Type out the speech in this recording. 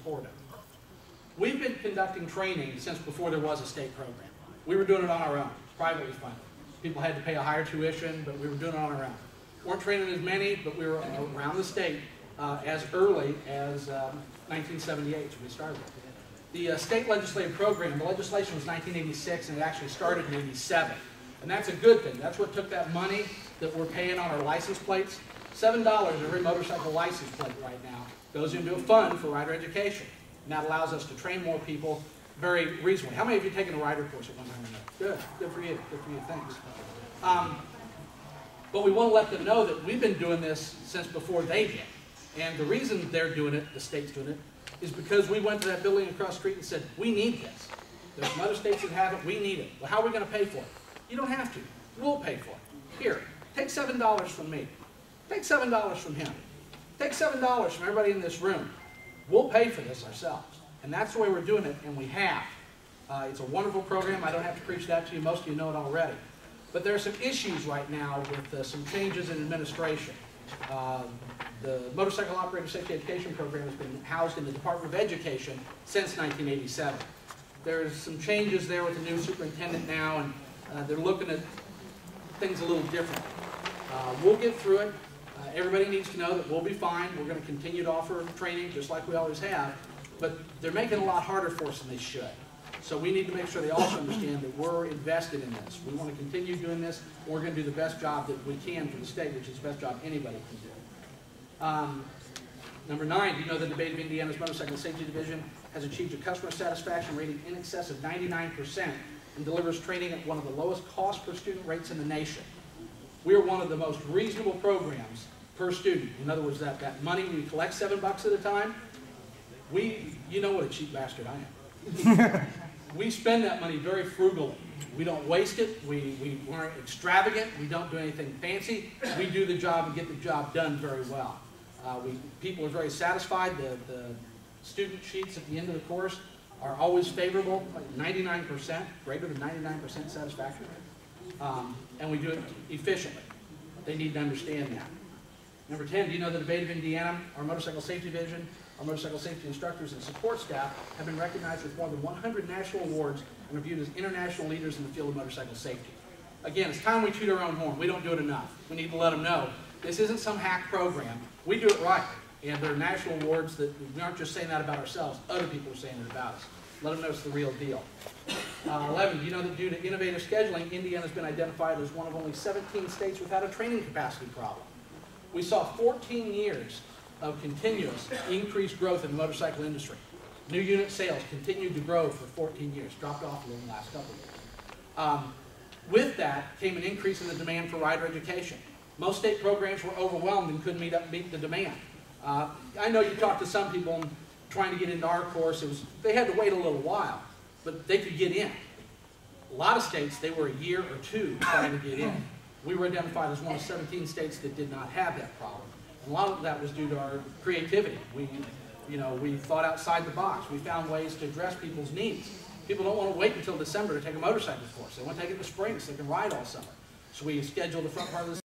support it. We've been conducting training since before there was a state program. We were doing it on our own, privately funded. People had to pay a higher tuition, but we were doing it on our own. Weren't training as many, but we were around the state as early as 1978, so we started. The state legislative program, the legislation was 1986, and it actually started in 87. And that's a good thing. That's what took that money that we're paying on our license plates. $7 every motorcycle license plate right now goes into a fund for rider education. And that allows us to train more people very reasonably. How many of you have taken a rider course at one time or another? Good. Good for you. Good for you. Thanks. But we want to let them know that we've been doing this since before they did. And the reason they're doing it, the state's doing it, is because we went to that building across the street and said, we need this. There's some other states that have it. We need it. Well, how are we going to pay for it? You don't have to. We'll pay for it. Here, take $7 from me. Take $7 from him. Take $7 from everybody in this room. We'll pay for this ourselves. And that's the way we're doing it, and we have. It's a wonderful program. I don't have to preach that to you. Most of you know it already. But there are some issues right now with some changes in administration. The Motorcycle Operator Safety Education Program has been housed in the Department of Education since 1987. There's some changes there with the new superintendent now, and they're looking at things a little different. We'll get through it. Everybody needs to know that we'll be fine. We're going to continue to offer training just like we always have, but they're making it a lot harder for us than they should. So we need to make sure they also understand that we're invested in this. We want to continue doing this. We're going to do the best job that we can for the state, which is the best job anybody can do. Number 9, do you know that the ABATE of Indiana's Motorcycle Safety Division has achieved a customer satisfaction rating in excess of 99% and delivers training at one of the lowest cost per student rates in the nation? We're one of the most reasonable programs per student. In other words, that money we collect $7 at a time, you know what a cheap bastard I am. We spend that money very frugally. We don't waste it. We aren't extravagant. We don't do anything fancy. We do the job and get the job done very well. People are very satisfied. The student sheets at the end of the course are always favorable, like 99%, greater than 99% satisfaction rate. And we do it efficiently. They need to understand that. Number 10, do you know that the ABATE of Indiana, our Motorcycle Safety Division, our motorcycle safety instructors and support staff have been recognized with more than 100 national awards and are viewed as international leaders in the field of motorcycle safety. Again, it's time we toot our own horn. We don't do it enough. We need to let them know this isn't some hack program. We do it right. And there are national awards that we aren't just saying that about ourselves. Other people are saying it about us. Let them know it's the real deal. 11, do you know that due to innovative scheduling, Indiana has been identified as one of only 17 states without a training capacity problem. We saw 14 years of continuous increased growth in the motorcycle industry. New unit sales continued to grow for 14 years, dropped off a little in the last couple of years. With that came an increase in the demand for rider education. Most state programs were overwhelmed and couldn't meet the demand. I know you talk to some people trying to get into our course, they had to wait a little while, but they could get in. A lot of states, they were a year or two trying to get in. We were identified as one of 17 states that did not have that problem. And a lot of that was due to our creativity. We thought outside the box. We found ways to address people's needs. People don't want to wait until December to take a motorcycle course. They want to take it in the spring so they can ride all summer. So we scheduled the front part of the